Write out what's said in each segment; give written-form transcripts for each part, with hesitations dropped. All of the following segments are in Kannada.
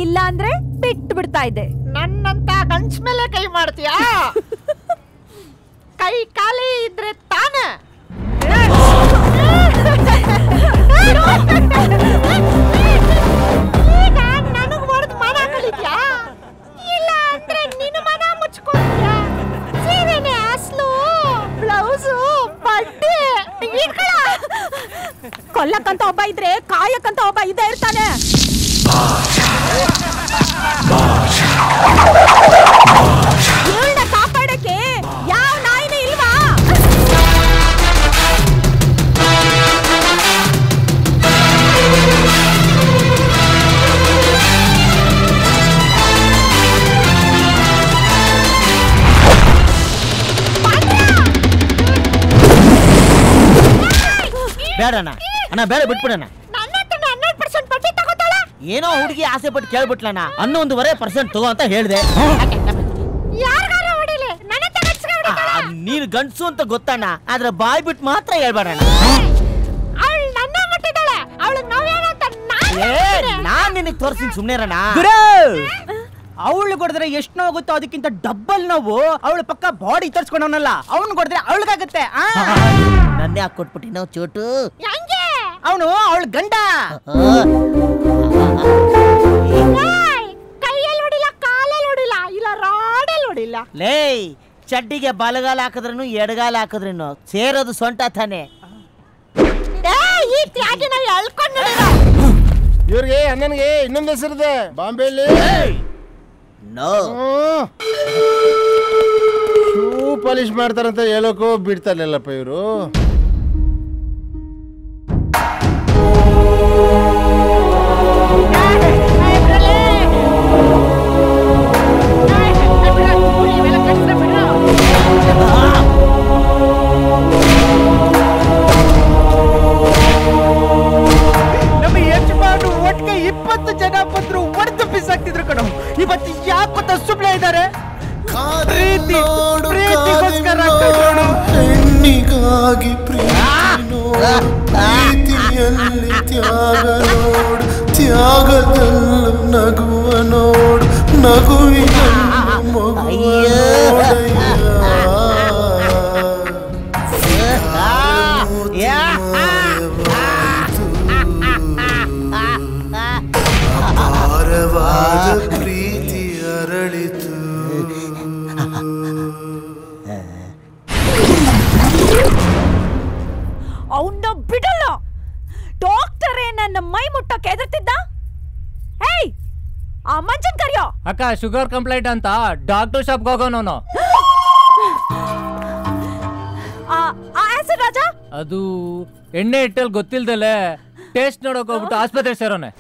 ಇಲ್ಲ ಅಂದ್ರೆ ಬಿಟ್ಟು ಬಿಡ್ತಾ ಇದ್ದೆ. ನನ್ನಂತ ಗಂಡ್ಸ್ ಮೇಲೆ ಕೈ ಮಾಡ್ತೀಯಾ? ಕೈ ಖಾಲಿ ಇದ್ರೆ ತಾನೆ. ಈಗ ನನಗ್ ಹೊಡೆದು ಮನ ಕಳಿದ್ಯಾ? ಇಲ್ಲ ಅಂದ್ರೆ ನಿನ್ನ ಮನ ಮುಚ್ಕೊಳ್ತೀಯಾ? ಸೀರೆನೆ ಅಸ್ಲು, ಬ್ಲೌಸು, ಬಟ್ಟೆ ಇಟ್ಕೊಳ. ಕೊಲ್ಲಕ್ಕಂತ ಒಬ್ಬ ಇದ್ರೆ ಕಾಯಕ್ಕಂತ ಒಬ್ಬ ಇದ್ದೇ ಇರ್ತಾನೆ. ಇವಳನ್ನ ಕಾಪಾಡಕ್ಕೆ ಯಾವ ನಾಯಿನೂ ಇಲ್ವಾ? ಬೇಡಣ್ಣ ಅಣ್ಣ, ಬೇಡ ಬಿಟ್ಬಿಡಣ್ಣ. ಏನೋ ಹುಡುಗಿ ಆಸೆ ಪಟ್ಟು ಕೇಳ್ಬಿಟ್ಲಣ್ಣ. 11.5% ತಗೋ ಅಂತ ಹೇಳ್ದೆ. ನೀನು ಗಂಡ್ಸು ಅಂತ ಗೊತ್ತಣ್ಣ, ಆದ್ರೆ ಬಾಯ್ ಬಿಟ್ಟು ಮಾತ್ರ ಹೇಳ್ಬೇಡಣ್ಣ. ನಾನ್ ನಿನಗೆ ತೋರಿಸ್ತೀನಿ, ಸುಮ್ನೆ ಇರಣ್ಣ. ಅವಳು ಕೊಡಿದ್ರೆ ಎಷ್ಟು ನೋವು ಆಗುತ್ತೋ ಅದಕ್ಕಿಂತ ಡಬ್ಬಲ್ ನೋವು ಅವಳು ಪಕ್ಕ ಬಾಡಿ ತರ್ಸ್ಕೊಂಡವನಲ್ಲ, ಅವನು ಕೊಡಿದ್ರೆ ಅವಳಿಗಾಗುತ್ತೆ. ನನ್ನೇ ಹಾಕಿ ಕೊಟ್ಬಿಟ್ಟಿ ನಾವು ಚೋಟು. ಅವನು ಅವಳ ಗಂಡ. ಕೈಯಲ್ಲಿ ಹೊಡಿಲ್ಲ, ಕಾಲಲ್ಲಿ ಹೊಡಿಲ್ಲ, ಇಲ್ಲ ರಾಡಲ್ಲಿ ಹೊಡಿಲ್ಲ. ಲೇ, ಚಡ್ಡಿಗೆ ಬಲಗಾಲ ಹಾಕಿದ್ರೂ ಎಡಗಾಲ ಹಾಕಿದ್ರೂ ಸೇರೋದು ಸೊಂಟ ತಾನೆ. ಇವ್ರಿಗೆ ಅಣ್ಣನಿಗೆ ಇನ್ನೊಂದು ಹೆಸರಿದೆ ಬಾಂಬೆಯಲ್ಲಿ. ಶೂ ಪಾಲಿಶ್ ಮಾಡ್ತಾರಂತ ಹೇಳೋಕೋ ಬಿಡ್ತಾರಲ್ಲಪ್ಪ ಇವರು. ನಮ್ಮ ಯಜಮಾನು ಒಟ್ಟಿಗೆ 20 ಜನ ಬಂದ್ರು ಒಡೆದು ಬಿಸಾಕ್ತಿದ್ರು ಕಣೋ. ಇವತ್ತು ಯಾಕೆ ಗೊತ್ತಾ ಸುಮ್ಮನೆ ಇದ್ದಾರೆ? ಹೆಣ್ಣಿಗಾಗಿ ಪ್ರೀತಿಯಲ್ಲಿ ತ್ಯಾಗ ನೋಡು, ತ್ಯಾಗದಲ್ಲೂ ನಗುವ ನೋಡು, ನಗುವಿನ ಮಗುವ ಅಪಾರವಾದ ಪ್ರೀತಿ ಅರಳಿತು. ಅವನ್ನ ಬಿಡಲ್ಲ. ಡಾಕ್ಟರೇ ನನ್ನ ಮೈ ಮುಟ್ಟಕ್ಕೆ ಎದುರ್ತಿದ್ದ. ಏಯ್, ಆ ಮಂಜನ್ ಕರಿಯೋ. ಅಕ್ಕ, ಶುಗರ್ ಕಂಪ್ಲೇಂಟ್ ಅಂತ ಡಾಕ್ಟರ್ ಶಾಪ್ಗೆ ಹೋಗೋನು. ಆಸಿಡ್ ರಾಜ ಅದು ಎಣ್ಣೆ ಇಟ್ಟಲ್ಲಿ ಗೊತ್ತಿಲ್ದಲೆ ಟೇಸ್ಟ್ ನೋಡಕ್ ಹೋಗ್ಬಿಟ್ಟು ಆಸ್ಪತ್ರೆ ಸೇರೋನೆ.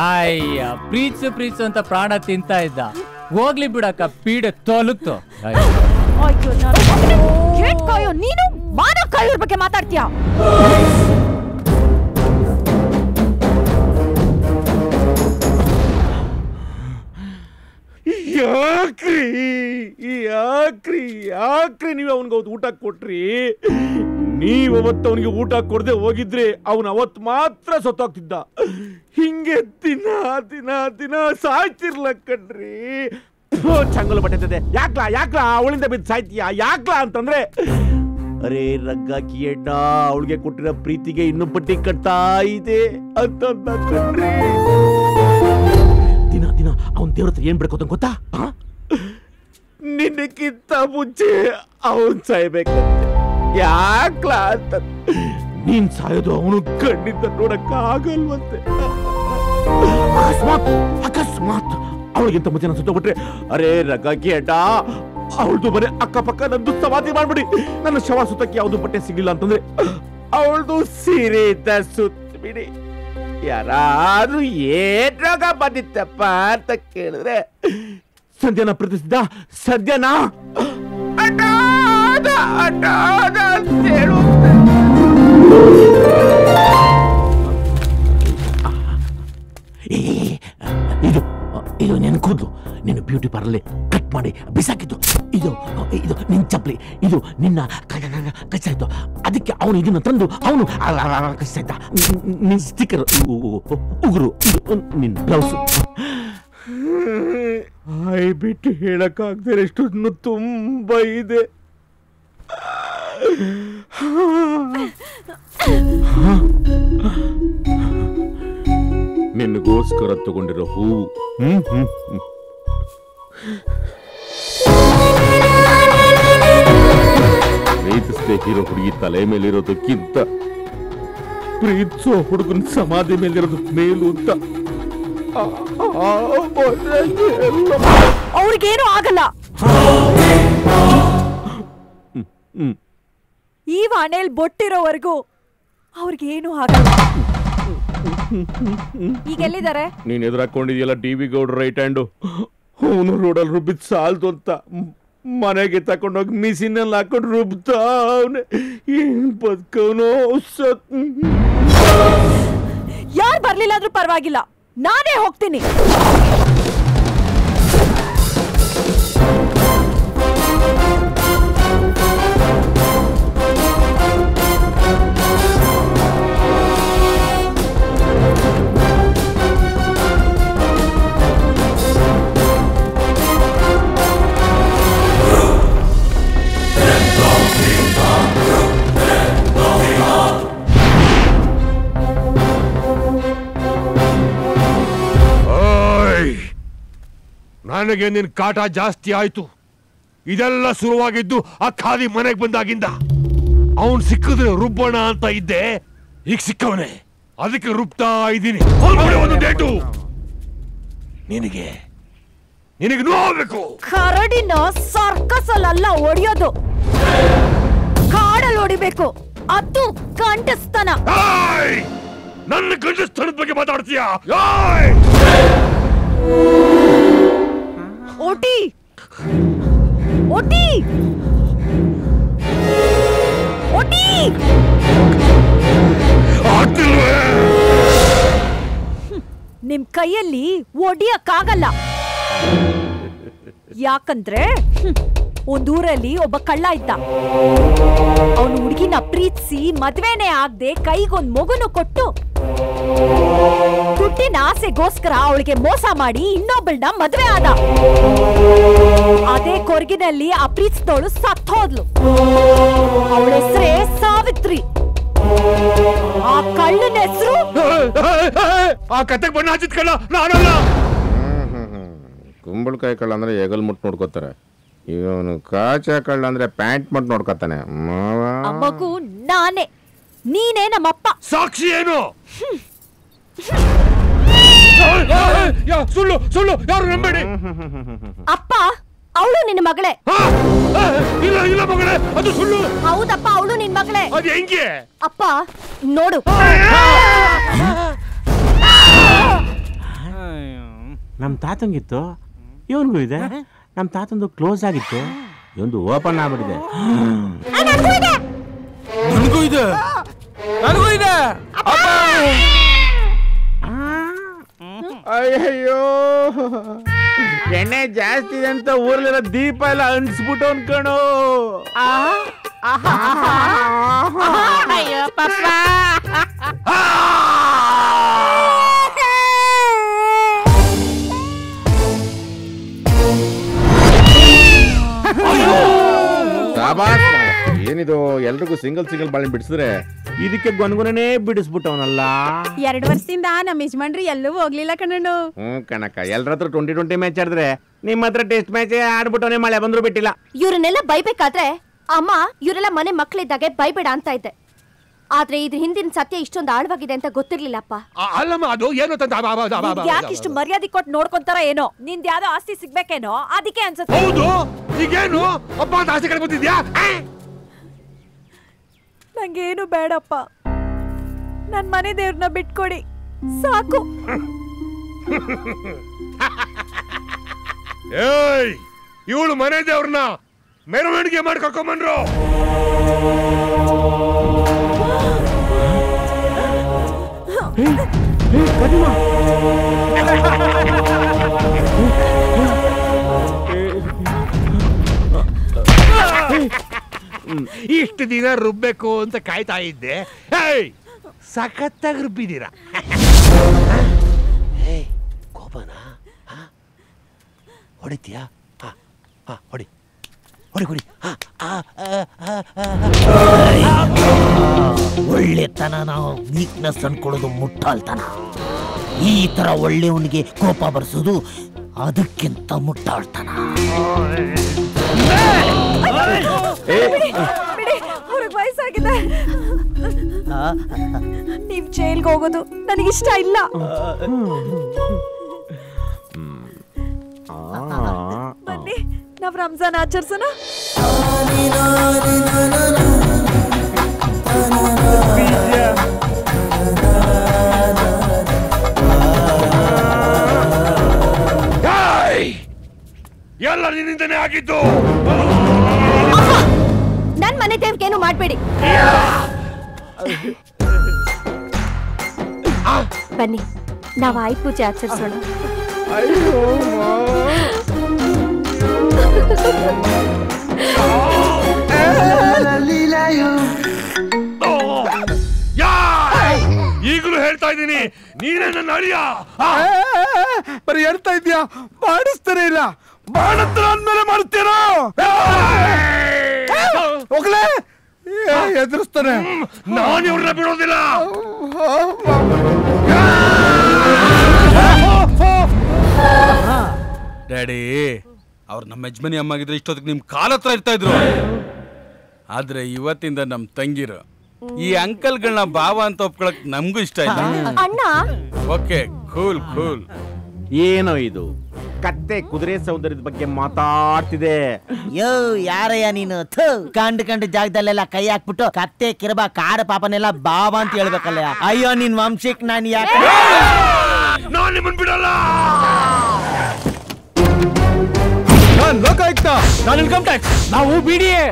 ಅಯ್ಯ, ಪ್ರೀತ್ಸು ಅಂತ ಪ್ರಾಣ ತಿಂತ ಇದ್ದ. ಹೋಗ್ಲಿ ಬಿಡಕ್ಕ, ಪೀಡೆ ತೊಲಗ್ತು. ನೀನು ಮಾನವ ಕಳ್ಳರ ಬಗ್ಗೆ ಮಾತಾಡ್ತೀಯ. ಯಾಕ್ರಿ ನೀವು ಅವನಿಗೆ ಅವತ್ತು ಊಟ ಕೊಟ್ರಿ? ನೀವು ಅವತ್ತು ಅವನಿಗೆ ಊಟ ಕೊಡದೆ ಹೋಗಿದ್ರೆ ಅವನು ಅವತ್ತು ಮಾತ್ರ ಸತ್ತೋಗ್ತಿದ್ದ. ಹಿಂಗೆ ದಿನ ದಿನ ದಿನ ಸಾಯ್ತಿರ್ಲ ಕಣ್ರಿ. ಚಂಗಲು ಬಟ್ಟೆ ಯಾಕ್ಲಾ ಅವಳಿಂದ ಬಿದ್ದು ಸಾಯ್ತೀಯ? ಯಾಕ್ಲಾ ಅಂತಂದ್ರೆ, ಅರೆ ರಗ್ಗಾಕಿ ಎಡ್ಡ ಅವಳಿಗೆ ಕೊಟ್ಟಿರೋ ಪ್ರೀತಿಗೆ ಇನ್ನೂ ಪಟ್ಟಿ ಕಟ್ತಾ ಇದೆ ಅಂತ ಕಣ್ರಿ. ದಿನ ದಿನ ಅವನ್ ದೇವ್ರ ಹತ್ರ ಏನ್ ಬೇಡ್ಕೋತ ಗೊತ್ತಾ? ನಿನ್ನಕ್ಕಿಂತ ಮುಂಚೆ ಅವನ್ ಸಾಯ್ಬೇಕಂತೆ. ಯಾಕ್ಲಾ ಅಂತ. ನೀನ್ ಸಾಯೋದು ಅವನು ಕಣ್ಣಿಂದ ನೋಡಕ್ ಆಗಲ್ವಂತೆ. ಅಕಸ್ಮಾತ್ ಅವಳಿಗಿಂತ ಮುಂಚೆ ನಾನು ಸುತ್ತಬಿಟ್ರೆ, ಅರೆ ರಗ್ಗಾಕಿ ಅಡ್ಡ ಅವಳದು ಮನೆ ಅಕ್ಕಪಕ್ಕ ನಂದು ಸಮಾಧಿ ಮಾಡ್ಬಿಡಿ. ನನ್ನ ಶವ ಸುತ್ತಕ್ಕೆ ಯಾವ್ದು ಬಟ್ಟೆ ಸಿಗ್ಲಿಲ್ಲ ಅಂತಂದ್ರೆ ಅವಳದು ಸೀರೆ ಇದ್ದ ಸುತ್ತ ಬಿಡಿ. ಯಾರಾದ್ರೂ ಏನ್ ರೋಗ ಬಂದಿತ್ತಪ್ಪ ಅಂತ ಕೇಳಿದ್ರೆ ಸಂಧ್ಯಾನ ಪ್ರೀತಿಸಿದ್ದ, ಸದ್ಯನಾ ಅಂತ ಹೇಳುತ್ತೆ. ಇದು ನಿನ್ನ ಕೂದಲು, ನೀನು ಬ್ಯೂಟಿ ಪಾರ್ಲರ್ ಕಟ್ ಮಾಡಿ ಬಿಸಾಕಿದ್ದು. ಇದು ನಿನ್ ಚಪ್ಪಲಿ ಇದು ನಿನ್ನ ಕಚ್ಚಾಯ್ತು, ಅದಕ್ಕೆ ಅವನು ಇದನ್ನ ತಂದು ಅವನು ಕಚ್ಚಾಯ್ತ. ನಿನ್ ಸ್ಟಿಕ್ಕರ್ ಉಗುರು, ನಿನ್ ಬ್ಲೌಸ್. ಬಿಟ್ಟು ಹೇಳಕ್ಕಾಗ್ದೇ ಎಷ್ಟು ತುಂಬಾ ಇದೆ. ನಿನಗೋಸ್ಕರ ತಗೊಂಡಿರೋ ಹೂವು. ಪ್ರೀತಿಸದೆ ಇರೋ ಹುಡುಗಿ ತಲೆ ಮೇಲಿರೋದಕ್ಕಿಂತ ಪ್ರೀತಿಸೋ ಹುಡುಗನ ಸಮಾಧಿ ಮೇಲಿರೋದು ಮೇಲು ಅಂತ. ಅವ್ರಿಗೇನು ಆಗಲ್ಲ. ಈ ವಾಣೆಲ್ ಬೊಟ್ಟಿರೋವರೆಗೂ ಅವ್ರಿಗೇನು ಆಗಲ್ಲ. ಈಗ ಎಲ್ಲಿದ್ದಾರೆ? ನೀನ್ ಎದುರಾಕೊಂಡಿದ್ಯಲ್ಲ ಟಿವಿ ಗೌಡ್ರ ರೈಟ್ ಹ್ಯಾಂಡು, ಅವನು ರೋಡಲ್ಲಿ ರುಬ್ಬಿದ್ ಸಾಲ್ದು ಅಂತ ಮನೆಗೆ ತಕೊಂಡೋಗಿ ಮಿಷಿನಲ್ಲಿ ಹಾಕೊಂಡು ರುಬ್ತಾ ಅವನೇ. ಏನ್ ಬದುಕವನೋ. ಯಾರು ಬರ್ಲಿಲ್ಲ ಆದ್ರೂ ಪರವಾಗಿಲ್ಲ, ನಾನೇ ಹೋಗ್ತೀನಿ. ನನಗೆ ನಿನ್ ಕಾಟ ಜಾಸ್ತಿ ಆಯ್ತು. ಇದೆಲ್ಲ ಶುರುವಾಗಿದ್ದು ಆ ಖಾಲಿ ಮನೆಗೆ ಬಂದಾಗಿಂದ. ಅವನ್ ಸಿಕ್ಕಿದ್ರೆ ರುಬ್ಬಣ ಅಂತ ಇದ್ದೆ, ಈಗ ಸಿಕ್ಕವನೆ, ಅದಕ್ಕೆ ರುಬ್ತಾ ಇದ್ದೀನಿ. ಒಂದು ಡೇಟು ನಿನಗೆ ನೋಡ್ಬೇಕು. ಕರಡಿನ ಸರ್ಕಸ್ ಅಲ್ಲ ಹೊಡಿಯೋದು, ಕಾಡಲ್ಲಿ ಹೊಡಿಬೇಕು. ಅದು ಕಂಠಸ್ಥಾನ. ನನ್ನ ಕಂಠಸ್ಥಾನದ ಬಗ್ಗೆ ಮಾತಾಡ್ತೀಯಾ? ಓಟಿ ಓಟಿ ಓಟಿ ನಿಮ್ ಕೈಯಲ್ಲಿ ಒಡಿಯಕ್ಕಾಗಲ್ಲ. ಯಾಕಂದ್ರೆ ಒಂದೂರಲ್ಲಿ ಒಬ್ಬ ಕಳ್ಳ ಇದ್ದ. ಅವನು ಹುಡುಗಿನ ಪ್ರೀತಿಸಿ ಮದ್ವೆನೇ ಆಗದೆ ಕೈಗೊಂದ್ ಮಗುನು ಕೊಟ್ಟು ದುಡ್ಡಿನ ಆಸೆಗೋಸ್ಕರ ಅವಳಿಗೆ ಮೋಸ ಮಾಡಿ ಇನ್ನೊಬ್ಬಳನ್ನ ಮದ್ವೆ ಆದ. ಅದೇ ಕೊರಗಿನಲ್ಲಿ ಆ ಪ್ರೀತಿಸಿದವಳು ಸತ್ತೋದ್ಲು. ಅವಳ ಹೆಸರೇ ಸಾವಿತ್ರಿ. ಆ ಕಳ್ಳನ ಹೆಸರು ಆ ಕತೆಗೆ ಬಣ್ಣ ಹಚ್ಚಿದ ಕಳ್ಳ ನಾನಲ್ಲ. ಕುಂಬಳಕಾಯಿ ಕಳ್ಳ ಅಂದ್ರೆ ಹೆಗಲ್ ಮುಟ್ಟು ನೋಡ್ಕೋತಾರೆ, ಇವನು ಕಾಚ ಕಳ್ಳ ಅಂದ್ರೆ ಪ್ಯಾಂಟ್ ಮುಟ್ಟು ನೋಡ್ಕೋತಾನೆ. ಮಗು ನಾನೇ, ನೀನೇ ನಮ್ಮಪ್ಪ. ಸಾಕ್ಷಿ ಏನು? ಸುಳ್ಳು ಸುಳ್ಳು, ಯಾರು ನಂಬೇಡಿ. ಅಪ್ಪ, ಅವಳು ನಿನ್ನ ಮಗಳೇ. ಇಲ್ಲ ಇಲ್ಲ ಮಗಳೇ, ಅದು ಸುಳ್ಳು. ಹೌದಪ್ಪ, ಅವಳು ನಿನ್ ಮಗಳೇ. ಅದು ಹೆಂಗೆ? ಅಪ್ಪ ನೋಡು. ನಮ್ ತಾತಂಗಿತ್ತು, ಇವನ್ಗೂ ಇದೆ. ನಮ್ ತಾತಂದು ಕ್ಲೋಸ್ ಆಗಿತ್ತು, ಇವೊಂದು ಓಪನ್ ಆಗ್ಬಿಟ್ಟಿದೆ. ನನಗೂ ಇದೆ, ನನಗೂ ಇದೆ. ಅಯ್ಯಯ್ಯೋ, ಎಣ್ಣೆ ಜಾಸ್ತಿ ಇದೆ ಅಂತ ಊರಲ್ಲಿರೋ ದೀಪ ಎಲ್ಲ ಅಂಟಿಸ್ಬಿಟ್ಟು ಅನ್ಕಣೋ. ಅಯ್ಯೋ ಪಾಪ. ಏನಿದು ಎಲ್ರಿಗೂ ಸಿಂಗಲ್ ಸಿಂಗಲ್ ಬಾಳೆ ಬಿಡಿಸಿದ್ರೆ ಇದಕ್ಕೆ ಗೊನ್ಗೊನೇ ಬಿಡಿಸ್ಬಿಟ್ಟವನಲ್ಲ. 2 ವರ್ಷದಿಂದ ನಮ್ಮ ಯಜಮಾನ್ರಿ ಎಲ್ಲೂ ಹೋಗ್ಲಿಲ್ಲ ಕಣ್ಣು. ಕಣಕ್ಕ, ಎಲ್ರ ಹತ್ರ 20-20 ಮ್ಯಾಚ್ ಆಡಿದ್ರೆ ನಿಮ್ಮ ಹತ್ರ ಟೆಸ್ಟ್ ಮ್ಯಾಚ್ ಆಡ್ಬಿಟ್ಟವನೇ, ಮಳೆ ಬಂದ್ರು ಬಿಟ್ಟಿಲ್ಲ. ಇವ್ರನ್ನೆಲ್ಲ ಬೈಬೇಕಾದ್ರೆ ಅಮ್ಮ ಇವರೆಲ್ಲ ಮನೆ ಮಕ್ಕಳಿದ್ದಾಗೆ ಬೈಬೇಡ ಅಂತ ಇದ್ದೆ. ಆದ್ರೆ ಇದ್ರ ಹಿಂದಿನ ಸತ್ಯ ಇಷ್ಟೊಂದು ಆಳವಾಗಿದೆ ಅಂತ ಗೊತ್ತಿರ್ಲಿಲ್ಲಪ್ಪ. ಅಲ್ಲಮ್ಮ, ಅದು ಏನು ಯಾಕಿಷ್ಟು ಮರ್ಯಾದೆ ಕೊಟ್ಟು ನೋಡ್ಕೊಂತಾರ ಏನೋ. ನಿಂದ ಯಾವ್ದೋ ಆಸ್ತಿ ಸಿಗ್ಬೇಕೇನೋ, ಅದಕ್ಕೆ ಅನ್ಸುತ್ತೆ. ಹೌದು, ಈಗೇನು ಅಪ್ಪ ಅಂತ ಆಸೆ ಕಡೆ ಬಂದಿದ್ಯಾ? ನಂಗೇನು ಬೇಡಪ್ಪ, ನನ್ ಮನೆ ದೇವ್ರನ್ನ ಬಿಟ್ಕೊಡಿ ಸಾಕು. ಏಯ್, ಇವಳು ಮನೆ ದೇವ್ರನ್ನ ಮೆರವಣಿಗೆ ಮಾಡಿ ಕರ್ಕೊಂಡ್ಬಂದ್ರು. ಇಷ್ಟು ದಿನ ರುಬ್ಬೇಕು ಅಂತ ಕಾಯ್ತಾ ಇದ್ದೆ. ಸಖತ್ತಾಗಿ ರುಬ್ಬಿದ್ದೀರಾ. ಕೋಪನಾ ಹೊಡಿತೀಯಾ? ಹೊಡಿ ಹೊಡಿ ಹೊಡಿ. ಒಳ್ಳೆತನ ನಾವು ವೀಕ್ನೆಸ್ ಅನ್ಕೊಳ್ಳೋದು ಮುಟ್ಟಾಳ್ತನ. ಈ ತರ ಒಳ್ಳೆಯವನಿಗೆ ಕೋಪ ಬರ್ಸೋದು ಅದಕ್ಕಿಂತ ಮುಟ್ಟಾಳ್ತನ. ಅವ್ರಿಗೆ ವಯಸ್ಸಾಗಿದೆ. ನೀವ್ ಜೈಲ್ಗೆ ಹೋಗೋದು ನನಗಿಷ್ಟ ಇಲ್ಲ. ಬನ್ನಿ ನಾವ್ ರಂಜಾನ್ ಆಚರಿಸೋಣ. ಎಲ್ಲ ನಿನ್ನಿಂದನೇ ಆಗಿದ್ದು. ನನ್ ಮನೆ ದೇವ್ರಿಗೇನು ಮಾಡ್ಬೇಡಿ. ಬನ್ನಿ ನಾವು ಆಯ್ ಪೂಜೆ ಆಚರಿಸೋಣ. ಈಗಲೂ ಹೇಳ್ತಾ ಇದ್ದೀನಿ, ನೀನೇ ನನ್ನ ಅಳಿಯ. ಬರೀ ಹೇಳ್ತಾ ಇದ್ಯಾ, ಮಾಡಿಸ್ತಾನೆ ಇಲ್ಲ. ಬಾಣತ್ರ ಅಂದ್ಮೇಲೆ ಮಾಡ್ತೀರೋ ಹೋಗ್ಲೇ ಎದುರಿಸ್ತಾನೆ. ನಾನು ಇವ್ರನ್ನ ಬಿಡೋದಿಲ್ಲ. ಡ್ಯಾಡಿ, ಅವ್ರು ನಮ್ಮ ಯಜಮಾನಿ ಅಮ್ಮಾಗಿದ್ರೆ ಇಷ್ಟೊತ್ತಿಗೆ ನಿಮ್ ಕಾಲ ಹತ್ರ ಇರ್ತಾ ಇದ್ರು. ಆದ್ರೆ ಇವತ್ತಿಂದ ನಮ್ ತಂಗಿರು ಈ ಅಂಕಲ್ಗಳನ್ನ ಭಾವ ಅಂತ ಒಪ್ಕೊಳಕ್ ನಮ್ಗೂ ಇಷ್ಟ ಇಲ್ಲ. ಅಣ್ಣ ಓಕೆ, ಕೂಲ್ ಕೂಲ್. ಏನೋ ಇದು ಕತ್ತೆ ಕುದುರೆ ಸೌಂದರ್ಯದ ಬಗ್ಗೆ ಮಾತಾಡ್ತಿದೆ. ಯೋ ಯಾರಯ್ಯ ನೀನು? ಕಂಡು ಜಾಗದಲ್ಲೆಲ್ಲ ಕೈ ಹಾಕ್ಬಿಟ್ಟು ಕತ್ತೆ ಕಿರಬ ಕಾರ ಪಾಪನೆಲ್ಲ ಬಾಬಾ ಅಂತ ಹೇಳ್ಬೇಕಲ್ಲ. ಅಯ್ಯೋ ನಿನ್ ವಂಶಕ್ಕೆ ನಾನು ಯಾಕೆ ನಾನು ನಿಮ್ಮನ್ ಬಿಡಲ್ಲ. ನಾನು ಲೋಕಾಯುಕ್ತ, ನಾನು ಇನ್ಕಮ್ ಟ್ಯಾಕ್ಸ್, ನಾವು BDA.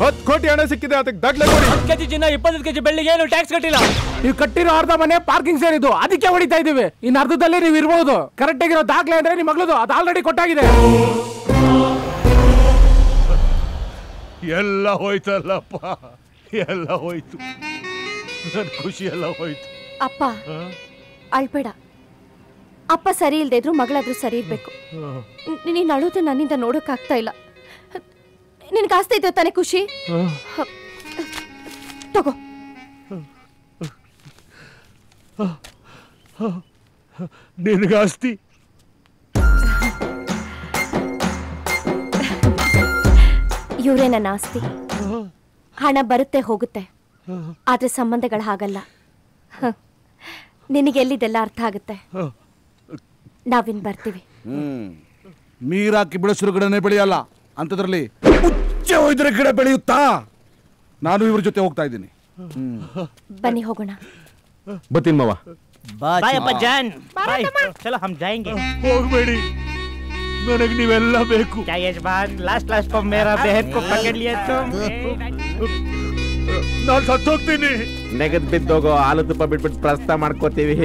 10 ಕೋಟಿ ಹಣ ಸಿಕ್ಕಿದೆ, ಅದಕ್ಕೆ ದಾಖಲೆ ಕೊಡಿ. 10 ಕೆಜಿ ಚಿನ್ನ 25 ಕೆಜಿ ಬೆಳ್ಳಿಗೆ ಏನು ಟ್ಯಾಕ್ಸ್ ಕಟ್ಟಿಲ್ಲ. ನೀವು ಕಟ್ಟಿರೋ ಅರ್ಧ ಮನೆ ಪಾರ್ಕಿಂಗ್ ಸೇರಿದ್ದು, ಅದಕ್ಕೆ ಹೊಡಿತಾ ಇದೀವಿ. ಇನ್ನು ಅರ್ಧದಲ್ಲಿ ನೀವು ಇರ್ಬೋದು. ಕರೆಕ್ಟ್ ಆಗಿರೋ ದಾಖಲೆ ಅಂದ್ರೆ ನಿಮ್ಮ ಮಗಳದು, ಅದು ಆಲ್ರೆಡಿ ಕೊಟ್ಟಾಗಿದೆ. ಎಲ್ಲ ಹೋಯ್ತಲ್ಲಪ್ಪ, ಎಲ್ಲ ಹೋಯ್ತು. ನನ್ ಖುಷಿ ಎಲ್ಲ ಹೋಯ್ತು. ಅಪ್ಪ ಅಳ್ಬೇಡ. ಅಪ್ಪ ಸರಿ ಇಲ್ದೇ ಇದ್ರು ಮಗಳಾದ್ರೂ ಸರಿ ಇರ್ಬೇಕು. ನೀನ್ ಅಳುದು ನನ್ನಿಂದ ನೋಡಕ್ ಆಗ್ತಾ ಇಲ್ಲ. ನಿನ್ಗೆ ಆಸ್ತಿ ಇದೆ ತಾನೇ ಖುಷಿ? ತಗೋ. ನಿನಗಾಸ್ತಿ? ಇವರೇ ನನ್ನ ಆಸ್ತಿ. ಹಣ ಬರುತ್ತೆ ಹೋಗುತ್ತೆ, ಆದ್ರೆ ಸಂಬಂಧಗಳು ಹಾಗಲ್ಲ. ನಿನಗೆಲ್ಲಿದೆಲ್ಲ ಅರ್ಥ ಆಗುತ್ತೆ. ನಾವಿನ್ ಬರ್ತೀವಿ. ನೀರಾಕಿ ಬೆಳೆಸಿರೋ ಗಿಡನೇ ಬೆಳೆಯಲ್ಲ, ಅಂತದ್ರಲ್ಲಿ ಉಚ್ಚೆ ಹೋಯ್ದ್ರೆ ಗಿಡ ಬೆಳೆಯುತ್ತಾ? ನಾನು ಇವ್ರ ಜೊತೆ ಹೋಗ್ತಾ ಇದ್ದೀನಿ. ಬನ್ನಿ ಹೋಗೋಣ. ಬತ್ತೀನಿ ಮಾವ. ಬಾಯ್ ಅಪ್ಪ ಜಾನ್. ಬಾಯ್. ಚಲೋ ಹಮ್ ಜಾಯೆಂಗೆ. ಹೋಗ್ಬೇಡಿ, ನನಗೆ ನೀವೆಲ್ಲ ಬೇಕು. ಲಾಸ್ಟ್ ಮೇರಾ ಬೆಹನ್ ಕೋ ಪಕಡ್ ಲಿಯಾ ತುಮ್. ನಾನು ಸತ್ತೋಗ್ತೀನಿ. ನೆಗದ್ ಬಿದ್ದೋಗೋ ಹಾಲು ತುಪ್ಪ ಬಿಟ್ಬಿಟ್ಟು ಪ್ರಸ್ತಾವ ಮಾಡ್ಕೋತೀವಿ.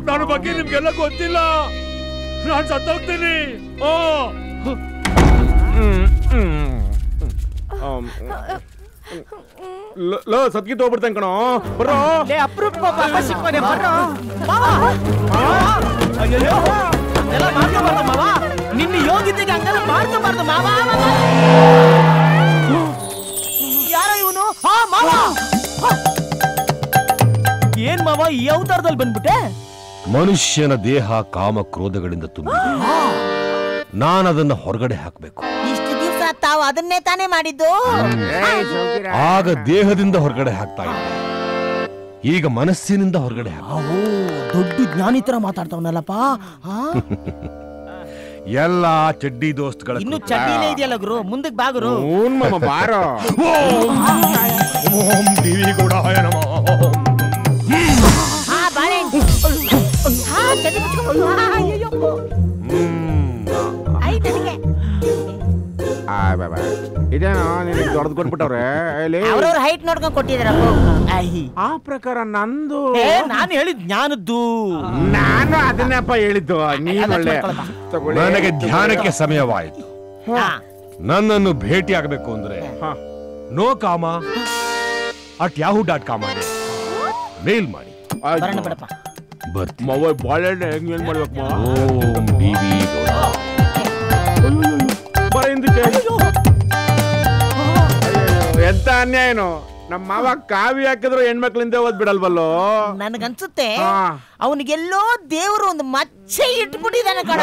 ನನ್ನ ಬಗ್ಗೆ ನಿಮ್ಗೆಲ್ಲ ಗೊತ್ತಿಲ್ಲ. ನಾನು ಸತ್ತೋಗ್ತೀನಿ. ಲೋ ಸತ್ಗಿತ್ತು ಹೋಗ್ಬಿಡ್ತಾನೆ ಕಣೋ. ಬರೋ ಅಪ್ರೂಪ ಪಾಪ ಸಿಕ್ಕೋನೆ. ಬರೋ ನಿನ್ನ ಯೋಗಿತೆಗೆ ಹಂಗೆಲ್ಲ ಮಾಡ್ಕೋಬಾರ್ದು ಮಾವ. ಯಾರ ಇವನು? ಮಾವ ಏನ್ ಮಾವ ಈ ಅವತಾರದಲ್ಲಿ ಬಂದ್ಬಿಟ್ಟೆ? ಮನುಷ್ಯನ ದೇಹ ಕಾಮ ಕ್ರೋಧಗಳಿಂದ ತುಂಬಿದೆ. ನಾನದನ್ನ ಹೊರಗಡೆ ಹಾಕ್ಬೇಕು. ಇಷ್ಟು ದಿವಸ ತಾವು ಅದನ್ನೇ ತಾನೇ ಮಾಡಿದ್ದು. ಆಗ ದೇಹದಿಂದ ಹೊರಗಡೆ ಹಾಕ್ತಾ ಇದ್ದೆ, ಈಗ ಮನಸ್ಸಿನಿಂದ ಹೊರಗಡೆ ದೊಡ್ಡ ಜ್ಞಾನಿ ತರ ಮಾತಾಡ್ತಾವನಲ್ಲಪ್ಪ. ಎಲ್ಲ ಚಡ್ಡಿ ದೋಸ್ತಗಳ ಇನ್ನು ಚಡ್ಡಿನೇ ಇದೆಯಲ್ಲ ಗುರು, ಮುಂದಕ್ಕೆ ಬಾ ಗುರು. ಬಾರೋ. ಓಂ ದೇವಿ ಗೌಡಾಯ ನಮಃ. ಇದೇನೋ ನಿನಗೆ ದೊಡ್ಡದು ಕೊಟ್ಬಿಟ್ಟವ್ರೆ ಅವ್ರವ್ರ ಹೈಟ್ ನೋಡ್ಕೊಂಡ್ ಕೊಟ್ಟಿದಾರ ಆ ಪ್ರಕಾರ ನಂದು ನಾನು ಹೇಳಿದ್ ಜ್ಞಾನದ್ದು. ನಾನು ಅದನ್ನಪ್ಪ ಹೇಳಿದ್ದು. ನೀನ್ ಒಳ್ಳೆ ನನಗೆ ಧ್ಯಾನಕ್ಕೆ ಸಮಯವಾಯಿತು. ನನ್ನನ್ನು ಭೇಟಿ ಆಗಬೇಕು ಅಂದ್ರೆ ನೋ ಕಾಮ @yahoo.com ಮೇಲ್ ಮಾಡಿ. ಬಾಳೆಹಣ್ಣೆ ಹೆಂಗ್ ಏನ್ ಮಾಡ್ಬೇಕು? ಓಂ BV ಗೌಡ. ಎಂತ ಅನ್ಯಾಯನು. ನಮ್ಮ ಮಾವ ಕಾವಿ ಹಾಕಿದ್ರು ಹೆಣ್ಮಕ್ಳಿಂದ ಓದ್ ಬಿಡಲ್ವಲ್ಲೋ. ನನ್ಗನ್ಸುತ್ತೆ ಅವನಿಗೆಲ್ಲೋ ದೇವರು ಒಂದು ಮಚ್ಚೆ ಇಟ್ಬಿಟ್ಟಿದ್ದಾನೆ ಕಣ.